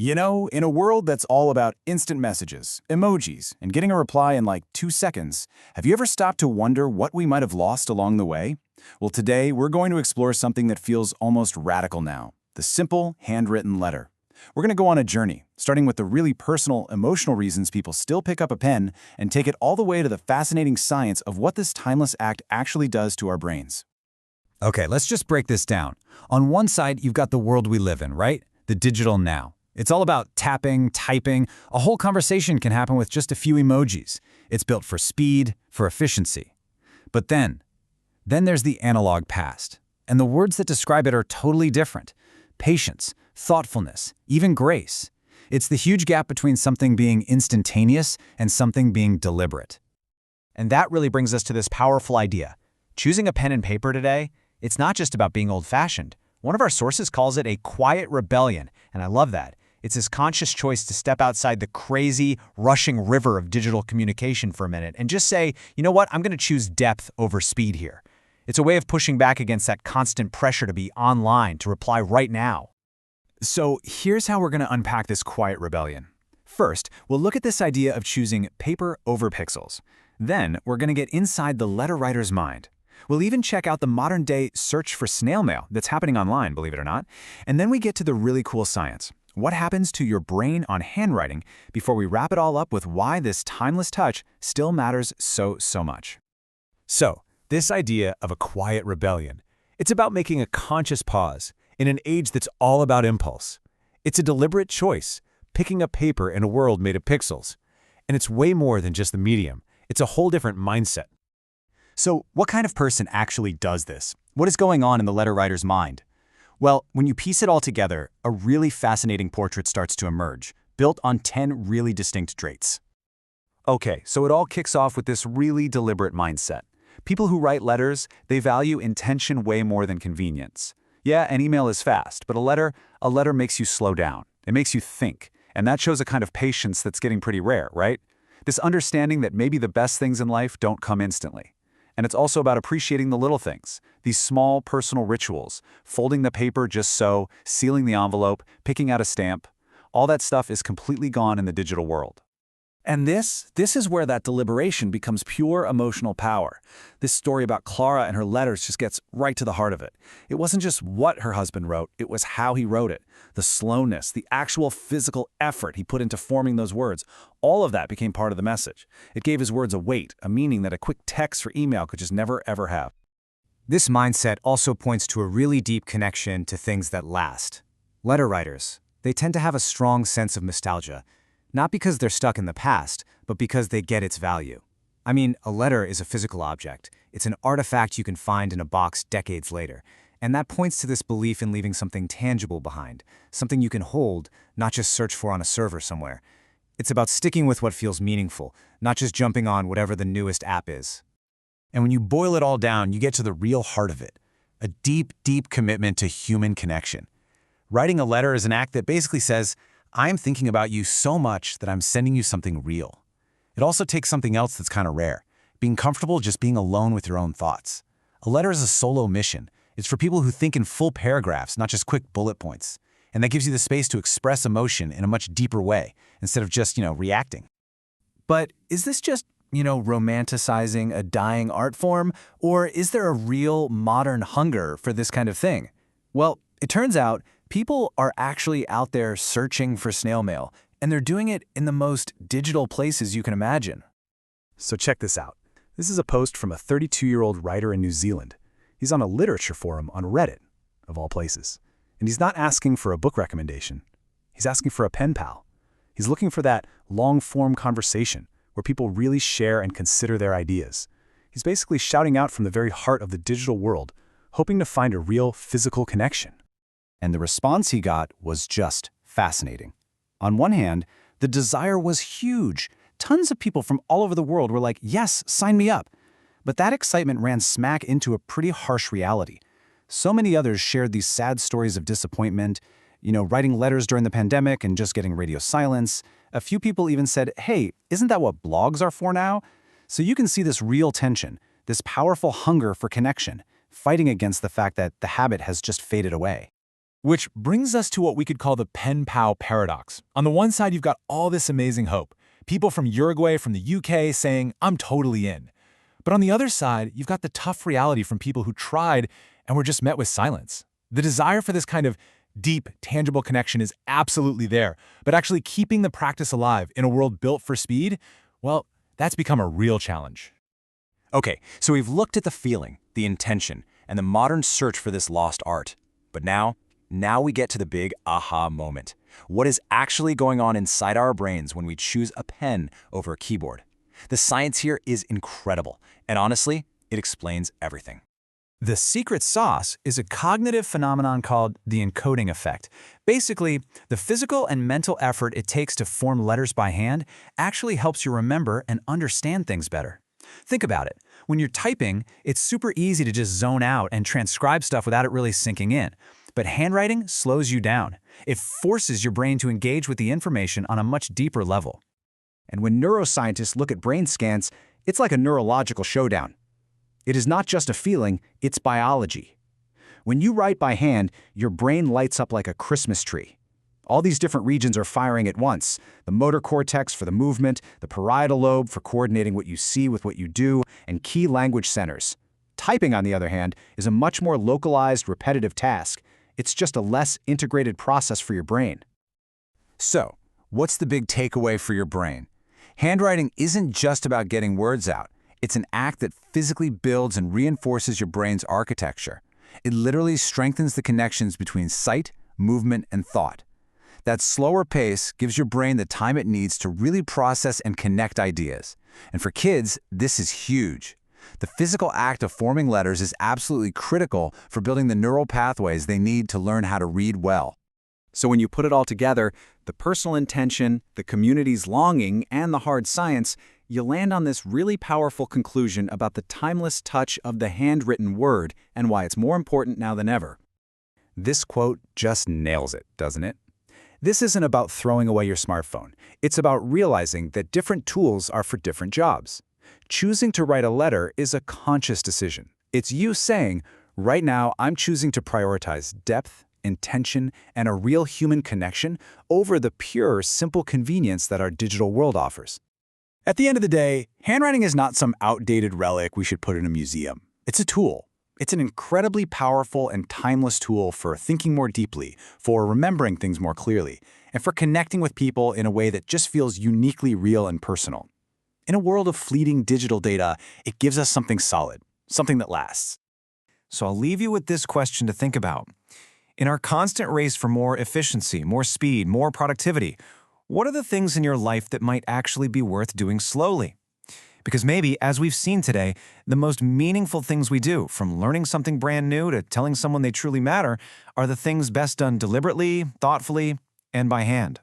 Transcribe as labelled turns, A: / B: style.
A: You know, in a world that's all about instant messages, emojis, and getting a reply in like 2 seconds, have you ever stopped to wonder what we might have lost along the way? Well, today we're going to explore something that feels almost radical now, the simple, handwritten letter. We're going to go on a journey, starting with the really personal, emotional reasons people still pick up a pen and take it all the way to the fascinating science of what this timeless act actually does to our brains.
B: Okay, let's just break this down. On one side, you've got the world we live in, right? The digital now. It's all about tapping, typing. A whole conversation can happen with just a few emojis. It's built for speed, for efficiency. But then there's the analog past. And the words that describe it are totally different. Patience, thoughtfulness, even grace. It's the huge gap between something being instantaneous and something being deliberate.
C: And that really brings us to this powerful idea. Choosing a pen and paper today, it's not just about being old-fashioned. One of our sources calls it a quiet rebellion, and I love that. It's this conscious choice to step outside the crazy, rushing river of digital communication for a minute and just say, you know what, I'm going to choose depth over speed here. It's a way of pushing back against that constant pressure to be online, to reply right now.
A: So here's how we're going to unpack this quiet rebellion. First, we'll look at this idea of choosing paper over pixels. Then, we're going to get inside the letter writer's mind. We'll even check out the modern-day search for snail mail that's happening online, believe it or not. And then we get to the really cool science. What happens to your brain on handwriting before we wrap it all up with why this timeless touch still matters so much.
D: So, this idea of a quiet rebellion, it's about making a conscious pause in an age that's all about impulse. It's a deliberate choice, picking up paper in a world made of pixels. And it's way more than just the medium. It's a whole different mindset.
A: So, what kind of person actually does this? What is going on in the letter writer's mind? Well, when you piece it all together, a really fascinating portrait starts to emerge, built on 10 really distinct traits. Okay, so it all kicks off with this really deliberate mindset. People who write letters, they value intention way more than convenience. Yeah, an email is fast, but a letter makes you slow down. It makes you think, and that shows a kind of patience that's getting pretty rare, right? This understanding that maybe the best things in life don't come instantly. And it's also about appreciating the little things, these small personal rituals, folding the paper just so, sealing the envelope, picking out a stamp. All that stuff is completely gone in the digital world. And this is where that deliberation becomes pure emotional power. This story about Clara and her letters just gets right to the heart of it. It wasn't just what her husband wrote, it was how he wrote it. The slowness, the actual physical effort he put into forming those words, all of that became part of the message. It gave his words a weight, a meaning that a quick text or email could just never, ever have.
B: This mindset also points to a really deep connection to things that last. Letter writers, they tend to have a strong sense of nostalgia. Not because they're stuck in the past, but because they get its value. I mean, a letter is a physical object. It's an artifact you can find in a box decades later. And that points to this belief in leaving something tangible behind, something you can hold, not just search for on a server somewhere. It's about sticking with what feels meaningful, not just jumping on whatever the newest app is.
D: And when you boil it all down, you get to the real heart of it. A deep, deep commitment to human connection. Writing a letter is an act that basically says, I'm thinking about you so much that I'm sending you something real. It also takes something else that's kind of rare, being comfortable just being alone with your own thoughts. A letter is a solo mission. It's for people who think in full paragraphs, not just quick bullet points. And that gives you the space to express emotion in a much deeper way, instead of just, reacting.
A: But is this just, romanticizing a dying art form? Or is there a real modern hunger for this kind of thing? Well, it turns out people are actually out there searching for snail mail, and they're doing it in the most digital places you can imagine.
D: So check this out. This is a post from a 32-year-old writer in New Zealand. He's on a literature forum on Reddit, of all places. And he's not asking for a book recommendation. He's asking for a pen pal. He's looking for that long-form conversation where people really share and consider their ideas. He's basically shouting out from the very heart of the digital world, hoping to find a real physical connection.
A: And the response he got was just fascinating. On one hand, the desire was huge. Tons of people from all over the world were like, yes, sign me up. But that excitement ran smack into a pretty harsh reality. So many others shared these sad stories of disappointment, writing letters during the pandemic and just getting radio silence. A few people even said, hey, isn't that what blogs are for now? So you can see this real tension, this powerful hunger for connection, fighting against the fact that the habit has just faded away.
C: Which brings us to what we could call the pen-pal paradox. On the one side, you've got all this amazing hope. People from Uruguay, from the UK saying, I'm totally in. But on the other side, you've got the tough reality from people who tried and were just met with silence. The desire for this kind of deep, tangible connection is absolutely there, but actually keeping the practice alive in a world built for speed, well, that's become a real challenge.
A: Okay, so we've looked at the feeling, the intention, and the modern search for this lost art. But now we get to the big aha moment. What is actually going on inside our brains when we choose a pen over a keyboard? The science here is incredible, and honestly, it explains everything.
C: The secret sauce is a cognitive phenomenon called the encoding effect. Basically, the physical and mental effort it takes to form letters by hand actually helps you remember and understand things better. Think about it. When you're typing, it's super easy to just zone out and transcribe stuff without it really sinking in. But handwriting slows you down. It forces your brain to engage with the information on a much deeper level.
B: And when neuroscientists look at brain scans, it's like a neurological showdown. It is not just a feeling, it's biology. When you write by hand, your brain lights up like a Christmas tree. All these different regions are firing at once. The motor cortex for the movement, the parietal lobe for coordinating what you see with what you do, and key language centers. Typing, on the other hand, is a much more localized, repetitive task. It's just a less integrated process for your brain.
D: So, what's the big takeaway for your brain? Handwriting isn't just about getting words out. It's an act that physically builds and reinforces your brain's architecture. It literally strengthens the connections between sight, movement, and thought. That slower pace gives your brain the time it needs to really process and connect ideas. And for kids, this is huge. The physical act of forming letters is absolutely critical for building the neural pathways they need to learn how to read well.
B: So when you put it all together, the personal intention, the community's longing, and the hard science, you land on this really powerful conclusion about the timeless touch of the handwritten word and why it's more important now than ever. This quote just nails it, doesn't it? This isn't about throwing away your smartphone. It's about realizing that different tools are for different jobs. Choosing to write a letter is a conscious decision. It's you saying, right now I'm choosing to prioritize depth, intention, and a real human connection over the pure, simple convenience that our digital world offers. At the end of the day, handwriting is not some outdated relic we should put in a museum. It's a tool. It's an incredibly powerful and timeless tool for thinking more deeply, for remembering things more clearly, and for connecting with people in a way that just feels uniquely real and personal. In a world of fleeting digital data, it gives us something solid, something that lasts.
C: So I'll leave you with this question to think about. In our constant race for more efficiency, more speed, more productivity, what are the things in your life that might actually be worth doing slowly? Because maybe, as we've seen today, the most meaningful things we do, from learning something brand new to telling someone they truly matter, are the things best done deliberately, thoughtfully, and by hand.